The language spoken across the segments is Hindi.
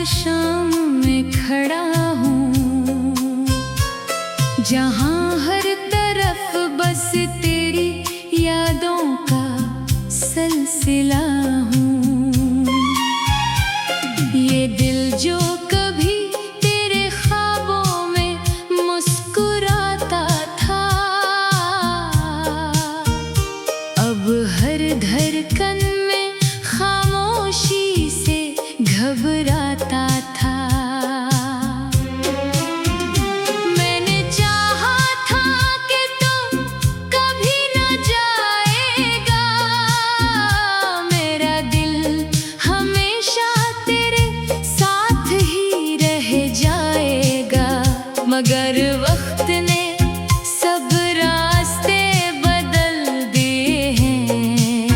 शाम में खड़ा हूँ, जहाँ हर तरफ बस तेरी यादों का सिलसिला हूँ। ये दिल जो कभी तेरे ख्वाबों में मुस्कुराता था, अब हर धड़कन में खामोशी से घबराता था। मैंने चाहा था कि तू कभी न जाएगा, मेरा दिल हमेशा तेरे साथ ही रह जाएगा। मगर वक्त ने सब रास्ते बदल दिए हैं,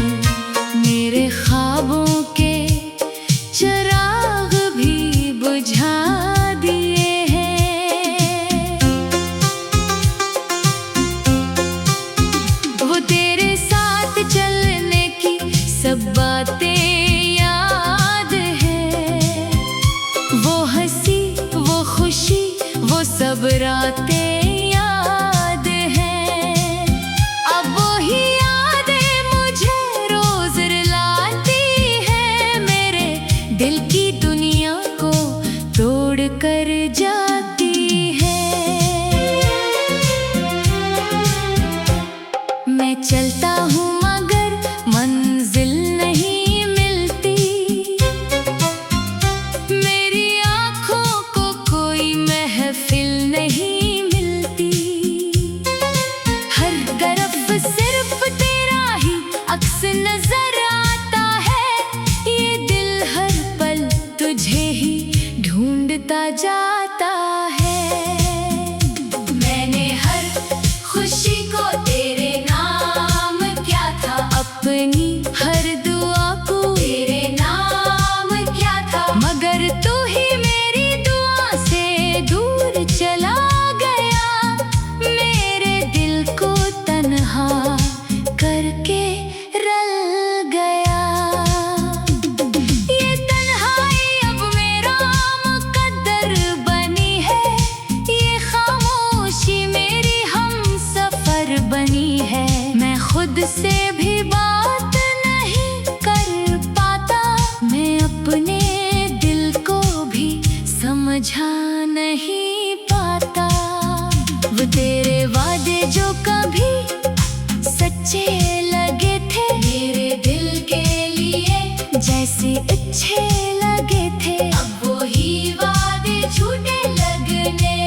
मेरे ख्वाबों के चिराग भी बुझा दिए हैं। वो तेरे साथ चलने की सब बातें याद है, वो हंसी वो खुशी वो सब रातें याद हैं। अब वही यादें मुझे रोज रुलाती है, मेरे दिल की दुनिया को तोड़ कर जाती है। मैं चलता हूँ मगर मंजिल नहीं मिलती, मेरी आँखों को कोई महफिल नहीं मिलती। हर तरफ सिर्फ तेरा ही अक्स नजर आता है, ये दिल हर पल तुझे ही ढूंढता जाता है। मैंने हर खुशी को तेरे नाम किया था, अपनी हर दुआ को तेरे नाम किया था, मगर तू ही मेरी दुआ से दूर चला गया, मेरे दिल को तन्हा करके रल गया। ये तन्हाई अब मेरा मुकद्दर बनी है, ये खामोशी मेरी हमसफर बनी है। मैं खुद से भी बात नहीं कर पाता, मैं अपने दिल को भी समझा नहीं पाता। वो तेरे वादे जो कभी सच्चे लगे थे, मेरे दिल के लिए जैसे अच्छे लगे थे, अब वो ही वादे झूठे लगने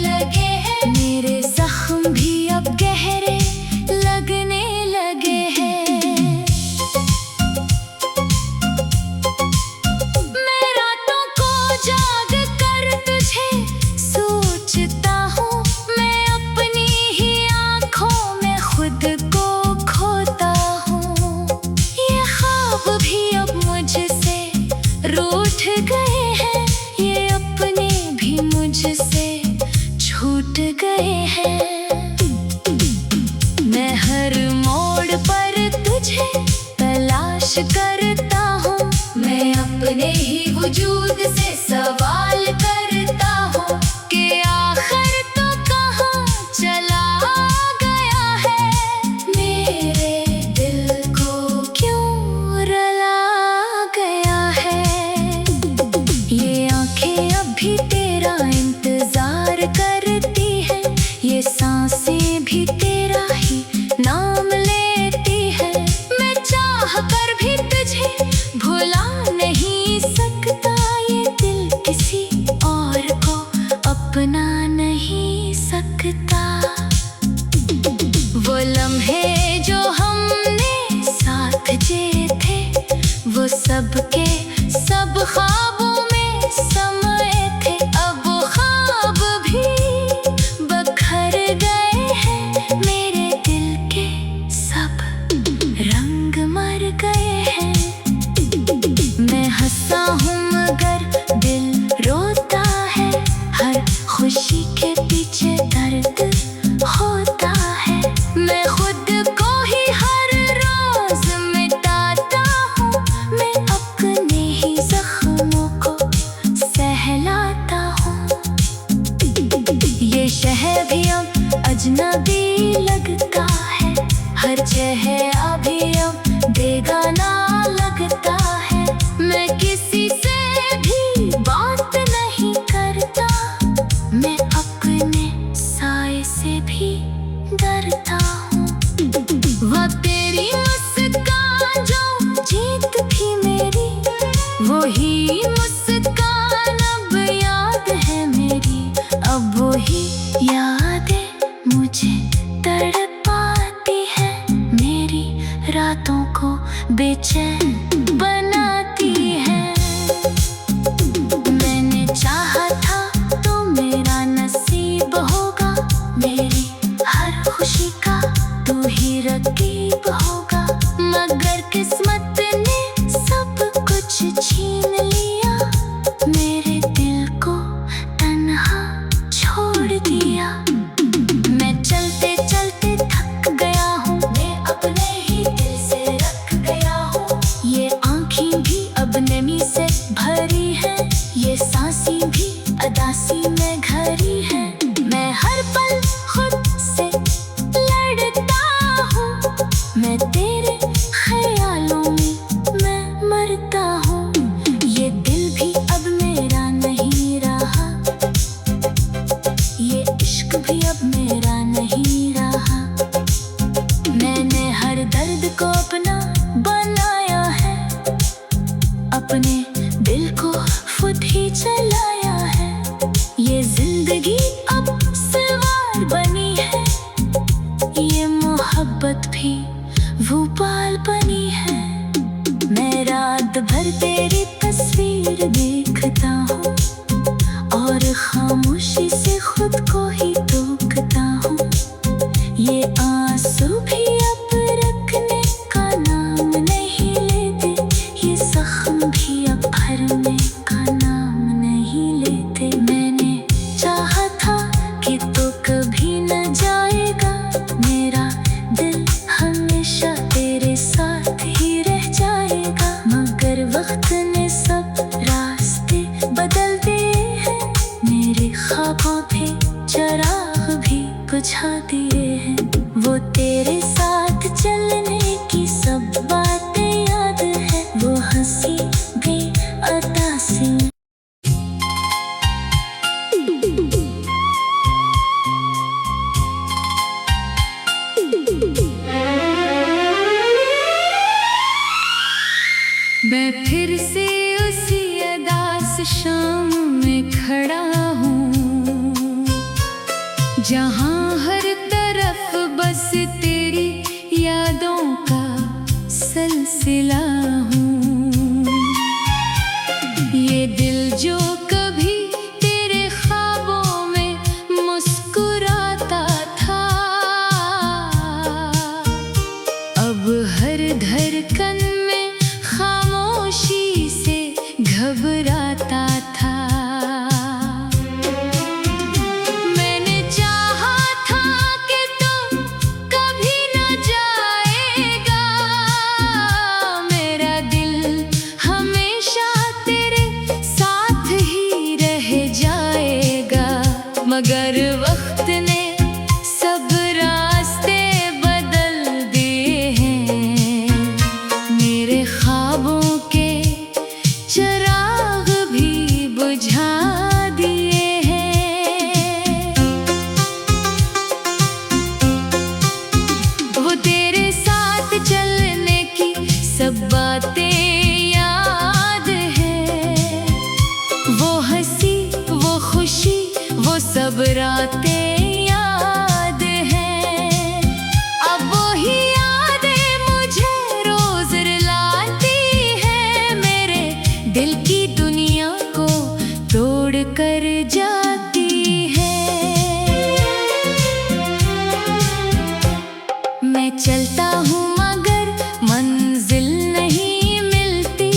लगे हैं, मेरे जख्म भी अब गहरे लगने लगे हैं। मैं रातों को जाग कर तुझे सोचता हूँ, मैं अपनी ही आँखों में खुद को खोता हूँ। ये ख्वाब भी अब मुझसे हैं, ये सांसी भी अदासी में घरी है। मैं हर पल खुद से लड़ता हूँ, मैं तेरे ख्यालों में मैं मरता हूँ। ये दिल भी अब मेरा नहीं रहा, ये इश्क भी अब मेरा नहीं रहा। मैंने हर दर्द को अपना बनाया है, अपने दिल को खुद ही चलाया है। ये जिंदगी अब सवार बनी है, ये मोहब्बत भी भूपाल बनी है। मैं रात भर तेरी तस्वीर देखता हूँ और खामोशी से खुद को ही टोकता हूँ। ये आंसू भी अब रखने का नाम नहीं लेते, ये जख्म भी अब भरने का नाम नहीं लेते। मैंने चाहा था कि तो कभी न जाएगा, मेरा दिल हमेशा तेरे साथ ही रह जाएगा। मगर वक्त ने सब रास्ते बदल दिए हैं, मेरे ख्वाबों पे चिराग भी बुझा दिए हैं। वो तेरे साथ चलने की सब बातें याद है, वो हंसी भी अदा सी। मैं फिर से उसी अदास शाम में खड़ा हूँ, जहाँ हर तरफ बस तेरी यादों का सिलसिला हूँ। ये दिल जो कभी तेरे ख्वाबों में मुस्कुराता था, अब हर धड़कन में खामोशी से घबराता था। मैंने चाहा था कि तू कभी न जाएगा, मेरा दिल हमेशा तेरे साथ ही रह जाएगा। मगर वक्त ने सब रास्ते बदल दिए हैं, मेरे ख्वाबों के चिराग भी बुझा दिए हैं। वो तेरे साथ चलने की सब बातें याद है, वो हंसी वो खुशी वो सब रातें याद हैं। अब वही यादें मुझे रोज रुलाती है, मेरे दिल की दुनिया को तोड़ कर जाती है। मैं चलता हूँ मगर मंजिल नहीं मिलती,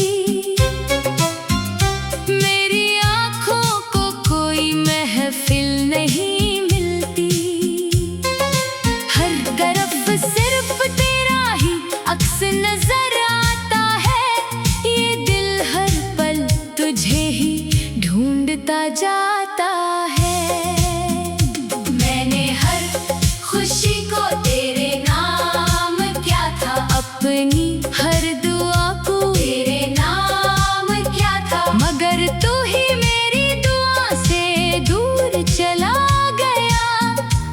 मेरी आँखों को कोई महफिल नहीं मिलती। हर तरफ सिर्फ तेरा ही अक्स नजर आता है, ये दिल हर पल तुझे ही ढूंढता जाता है। मैंने हर खुशी को तेरे नाम किया था, अपनी हर दुआ को तेरे नाम किया था। मगर तू ही मेरी दुआ से दूर चला गया,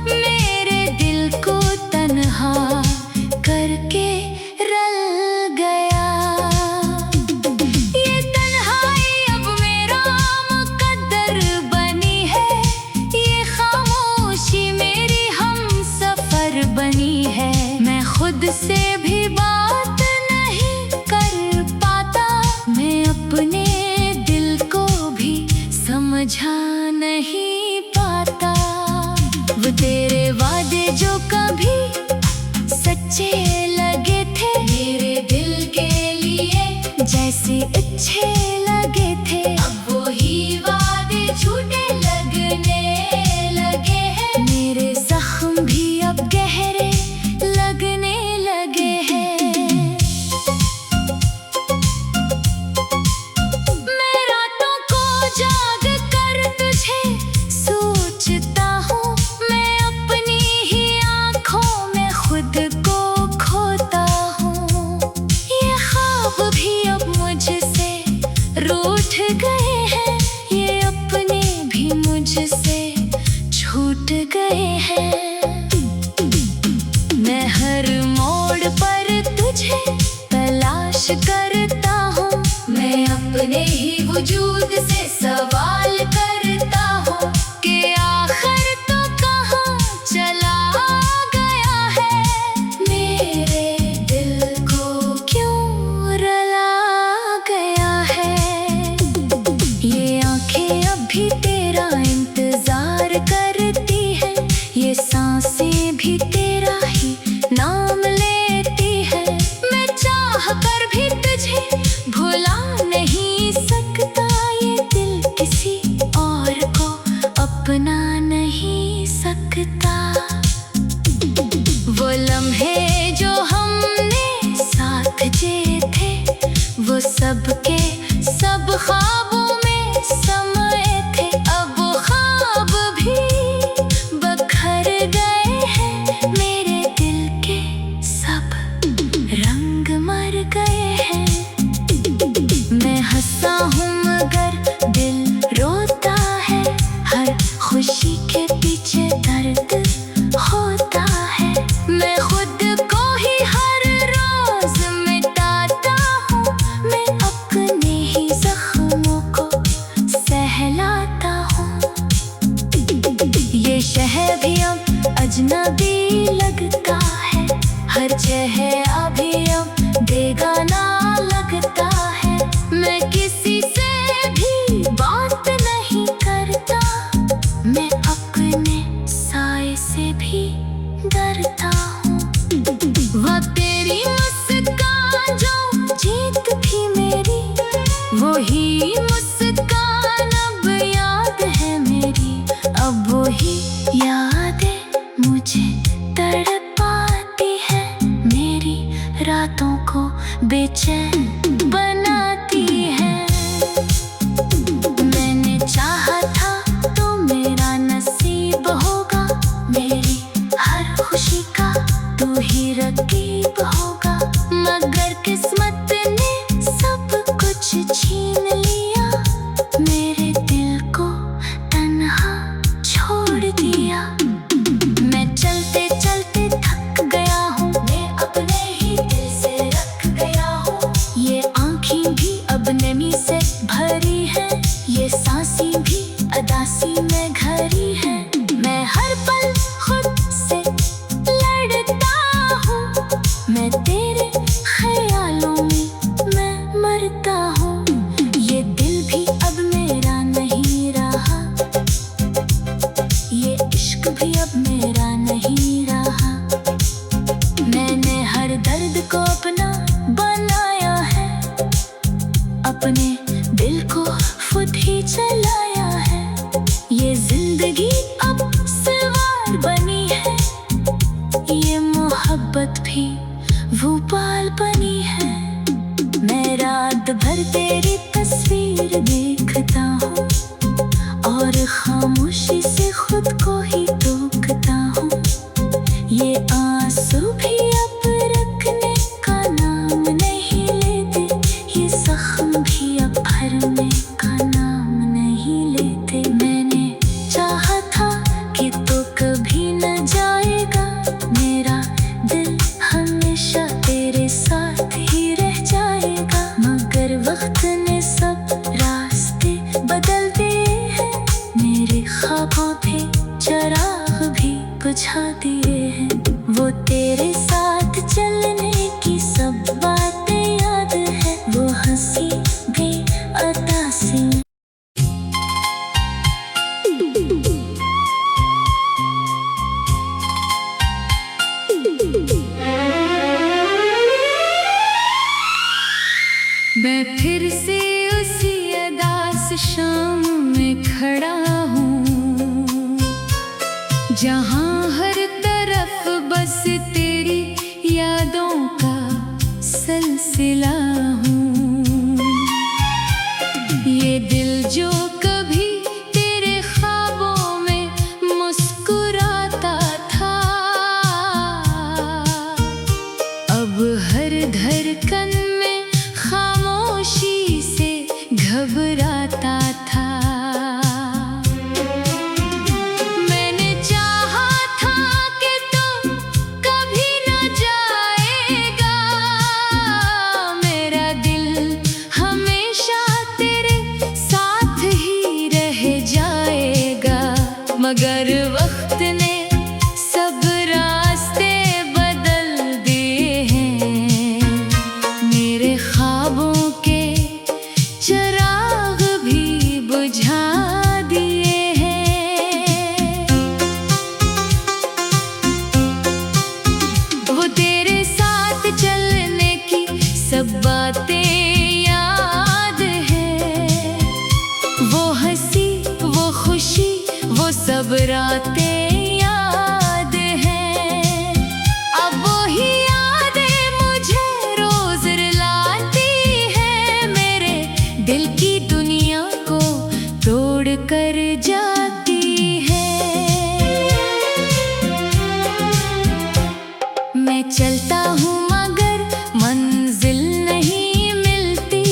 मेरे दिल को तन्हा करके रल गया। ये तन्हाई अब मेरा मुकद्दर बनी है, ये खामोशी मेरी हमसफर बनी है। मैं खुद से भी बात नहीं कर पाता, मैं अपने दिल को भी समझा नहीं पाता। वो तेरे वादे जो कभी सच्चे लगे थे, मेरे दिल के लिए जैसे अच्छे लगे थे, अब वो ही वादे झूठे लगने लगे हैं। मेरे जख्म भी अब गहरे लगने लगे हैं। मैं रातों को किसी और को अपना नहीं सकता। वो लम्हे जो हमने साथ जिए थे, वो सबके सब ख्वाबों में समाए थे। अब वो ख्वाब भी बखर गए हैं, मेरे दिल के सब रंग मर गए हैं। मैं हंसा हूँ मगर दिल रोता है, हर खुशी के पीछे दर्द होता है। मैं खुद को ही हर रोज मिटाता हूँ, मैं अपने ही जख्मों को सहलाता हूँ। ये शहर भी अब अजनबी लगता है, हर चेहरा भी अब बेगाना लगता है। मैं किसी से भी बात नहीं करता, मैं अपने साए से भी डरता हूँ। वह तेरी मुस्कान जो जीत थी मेरी, वही मुस्कान अब याद है मेरी। अब वही यादें मुझे तड़पाती है, मेरी रातों को बेचैन बनाती है। मैंने चाहा था तो मेरा नसीब होगा, मेरी हर खुशी का तू ही रकीब होगा। मगर किस्मत ने सब कुछ छीन लिया, मेरे दिल को तन्हा छोड़ दिया। मैं चलते चलते थक गया हूँ, मैं अपने ही दिल से रख गया हूँ। ये आँखें भी अब नमी से भरी है, ये सांसें भी अदासी में घरी है। मैं हर पल खुद से लड़ता हूँ, मैं तेरे ख्यालों में मैं मरता हूँ। ये दिल भी अब मेरा नहीं रहा, ये इश्क भी अब मेरा नहीं रहा। मैंने हर दर्द को अपना बनाया है, अपने दिल को खुद ही चलाया है। ये जिंदगी अब सवार बनी है, ये मोहब्बत भी भूपाल बनी है। मैं रात भर तेरी तस्वीर देखता हूँ और खामोशी से खुद को ही टोकता हूँ। ये आंसू भी अब रखने का नाम नहीं लेते, ये जख्म भी अब भरने का नाम नहीं लेते। मैंने चाहा था कि तो कभी न जाएगा, मेरा दिल हमेशा तेरे साथ ही रह जाएगा। मगर वक्त ने सब रास्ते बदल दिए हैं, मेरे ख्वाबों पे चराग भी बुझा दिए हैं। वो तेरे साथ चलने की सब बातें याद है, वो हंसी भी अतासी। मैं फिर से उसी अदास शाम में खड़ा हूँ, जहाँ हर तरफ बस तेरी यादों का सिलसिला हूँ। ये दिल जो कभी तेरे ख्वाबों में मुस्कुराता था, अब हर धड़कन में खामोशी से घबराता था। मैंने चाहा था कि तू कभी न जाएगा, मेरा दिल हमेशा तेरे साथ ही रह जाएगा। मगर वक्त ने सब रास्ते बदल दिए हैं, मेरे ख्वाबों के चराग भी बुझा दिए हैं। वो तेरे साथ चलने की सब बातें याद है, वो हंसी, वो खुशी, वो सब रातें याद हैं। अब वही यादें मुझे रोज रुलाती है, मेरे दिल की दुनिया को तोड़ कर जाती है। मैं चलता हूँ मगर मंजिल नहीं मिलती,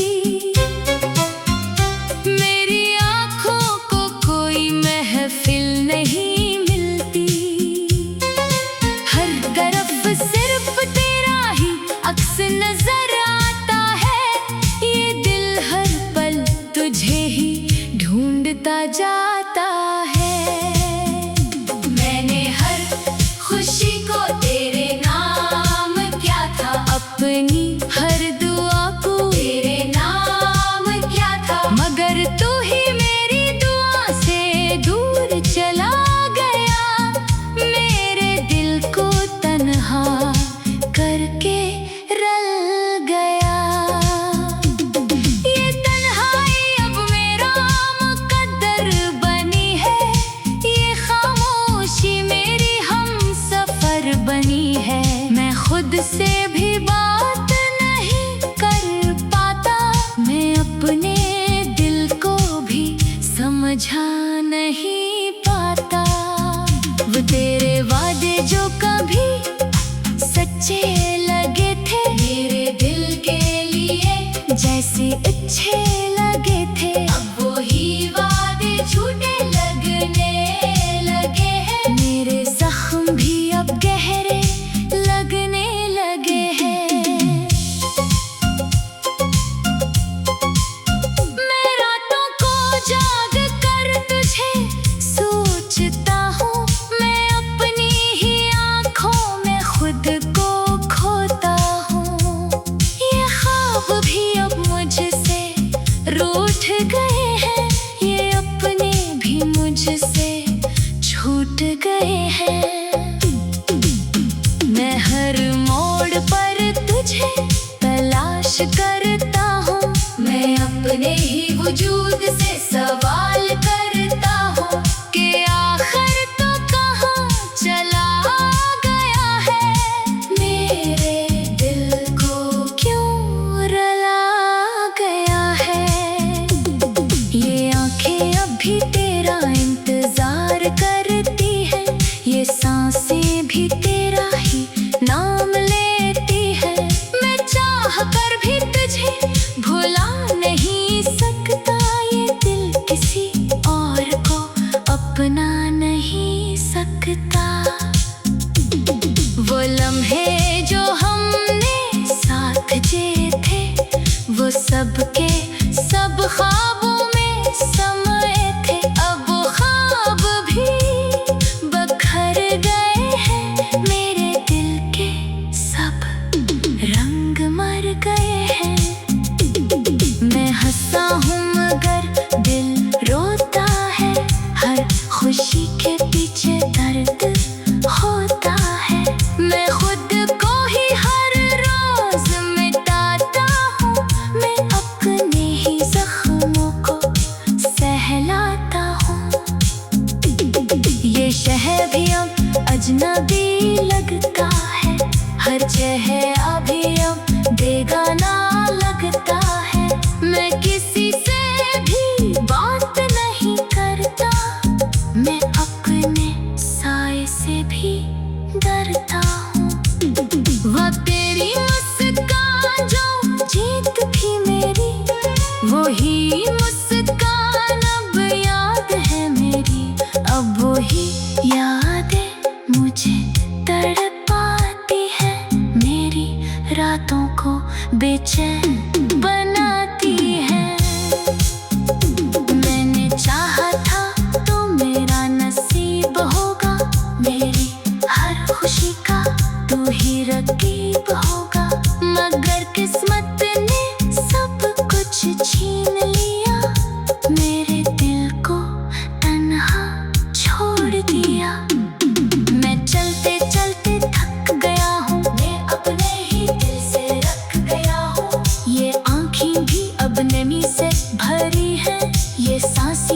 मेरी आँखों को कोई महफिल नहीं मिलती। हर तरफ सिर्फ तेरा ही अक्स नजर आता है, ये दिल हर पल तुझे ही ढूंढता जाता है। मैंने हर खुशी को तेरे नाम किया था, अपनी हर दुआ को तेरे नाम किया था, मगर तू ही मेरी दुआ से दूर चला गया, मेरे दिल को तन्हा करके रल गया। ये तन्हाई अब मेरा मुकद्दर बनी है, ये खामोशी मेरी हमसफर बनी है। मैं खुद से भी बात नहीं कर पाता, मैं अपने दिल को भी समझा नहीं पाता। वो तेरे वादे जो कभी सच्चे लगे थे, मेरे दिल के लिए जैसे अच्छे लगे थे, अब वही वादे झूठे लगने लगे हैं, मेरे जख्म भी अब गहरे लगने लगे हैं। मैं रातों को जाग कर तुझे सोचता हूँ, मैं अपनी ही आँखों में खुद को खोता हूँ। ये ख्वाब भी अब मुझसे रूठ गए।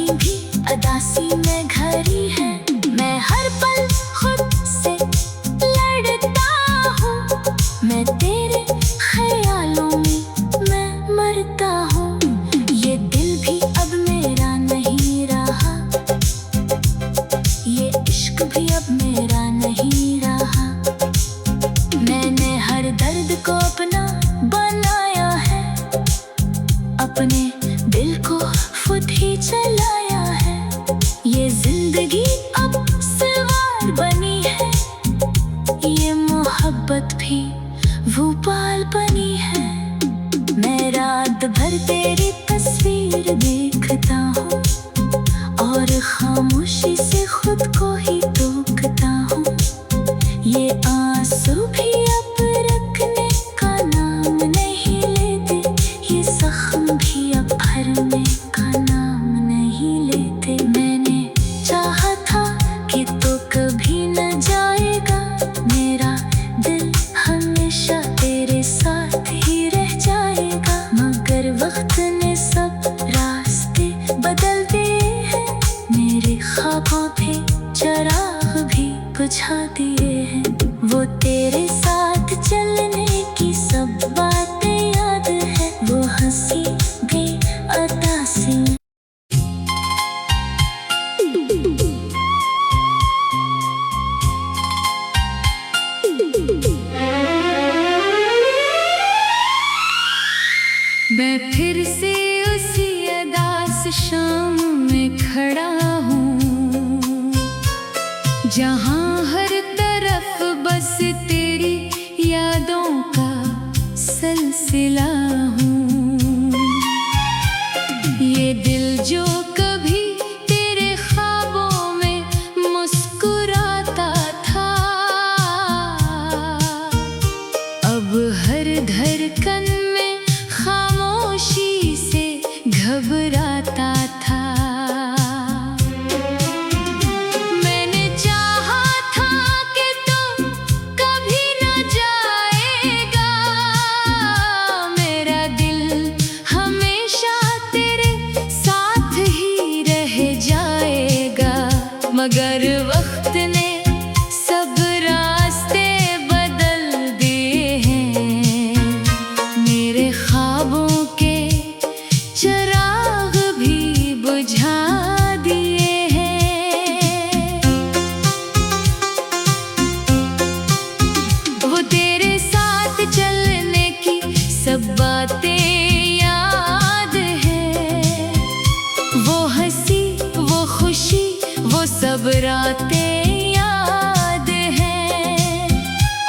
उदासी भी अदासी में घरी है। मैं हर पल खुद से लड़ता हूँ, मैं तेरे ख्यालों में मैं मरता हूँ। ये दिल भी अब मेरा नहीं रहा, ये इश्क भी अब मेरा नहीं रहा। मैंने हर दर्द को अपना बनाया है, अपने दिल को खुद ही चलाया है। ये जिंदगी अब सवार बनी है, ये मोहब्बत भी भूपाल बनी है। मैं रात भर तेरी तस्वीर देखता हूँ और खामोशी से खुद को ही टोकता हूँ। ये आंसू भी अब रखने का नाम नहीं लेते, ये जख्म भी अब भरने का नाम नहीं लेते। मैंने चाहा था कि तो कभी न जाएगा, मेरा दिल हमेशा तेरे साथ ही रह जाएगा। मगर वक्त ने सब रास्ते बदल दिए हैं, मेरे ख्वाबों पे चिराग भी बुझा दिए हैं। वो तेरे साथ चलने की सब बातें याद है, वो हंसी भी अदासी। मैं फिर से उसी अदास शाम में खड़ा हूँ, जहाँ हर तरफ बस तेरी यादों का सिलसिला हूँ। ये दिल जो कभी तेरे ख्वाबों में मुस्कुराता था, अब हर धड़कन में खामोशी से घबराता था। मैंने चाहा था कि तू कभी न जाएगा, मेरा दिल हमेशा तेरे साथ ही रह जाएगा। मगर वक्त ने सब रास्ते बदल दिए हैं, मेरे ख्वाबों के चिराग भी बुझा दिए हैं। वो तेरे साथ चलने की सब बातें याद है, वो हंसी वो खुशी वो सब रातें याद हैं।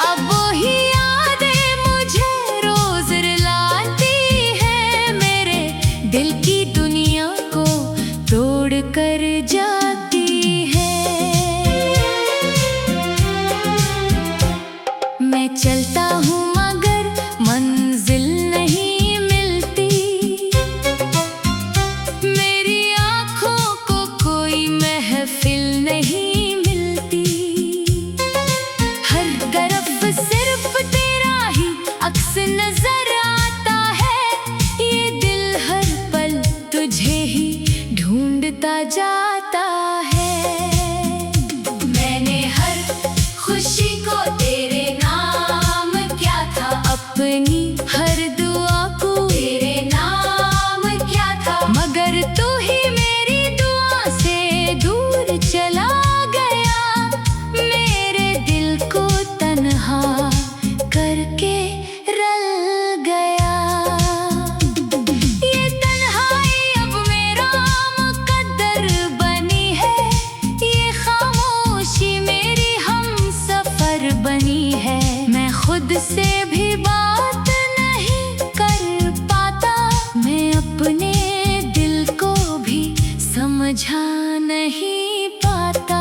अब वही यादें मुझे रोज रुलाती है, मेरे दिल की दुनिया को तोड़ कर जाती है। मैं चलता हूँ मगर मंजिल नहीं मिलती, मेरी आँखों को कोई महफिल नहीं मिलती। हर तरफ सिर्फ तेरा ही अक्स नजर आता है, ये दिल हर पल तुझे ही ढूंढता जाता है। मैंने हर खुशी को तेरे नाम किया था, अपनी हर दुआ को तेरे नाम किया था। मगर तू ही मेरी दुआ से दूर चला गया, मेरे दिल को तन्हा करके रल गया। ये तन्हाई अब मेरा मुकद्दर बनी है, ये खामोशी मेरी हमसफर बनी है। मैं खुद से भी बात नहीं कर पाता, मैं अपने दिल को भी समझा नहीं पाता।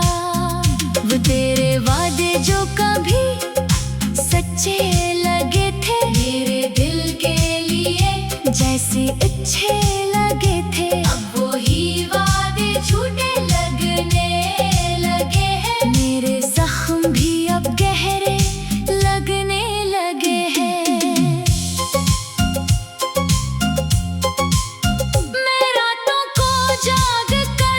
वो तेरे वादे जो कभी सच्चे लगे थे, मेरे दिल के लिए जैसे अच्छे लगे थे, अब वो ही वादे झूठे लगने लगे हैं। मेरे जख्म भी अब गहरे लगने लगे हैं। मैं रातों को जाग कर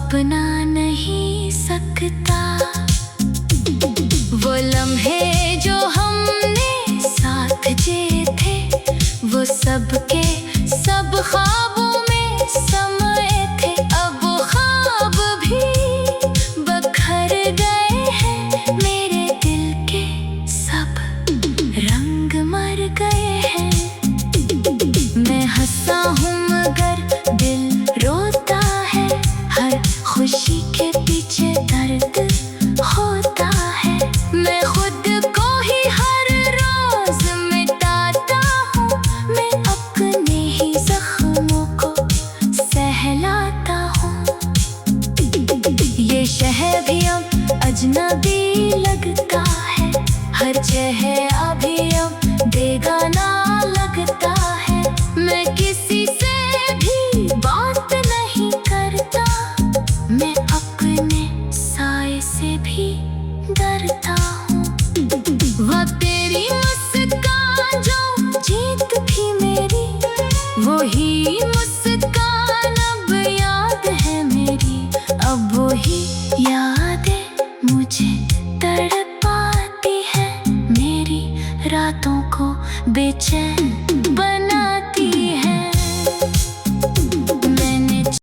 अपना नहीं सकता। वो लम्हे जो हमने साथ जिए थे, वो सबके सब ख्वाबों में समाए थे। अब वो ख्वाब भी बखर गए हैं, मेरे दिल के सब रंग मर गए हैं। मैं हंसा हूँ मगर दिल रोता है, हर खुशी के पीछे दर्द होता है। मैं खुद को ही हर रोज मिटाता हूँ, मैं अपने ही जख्मों को सहलाता हूँ। ये शहर भी अब अजनबी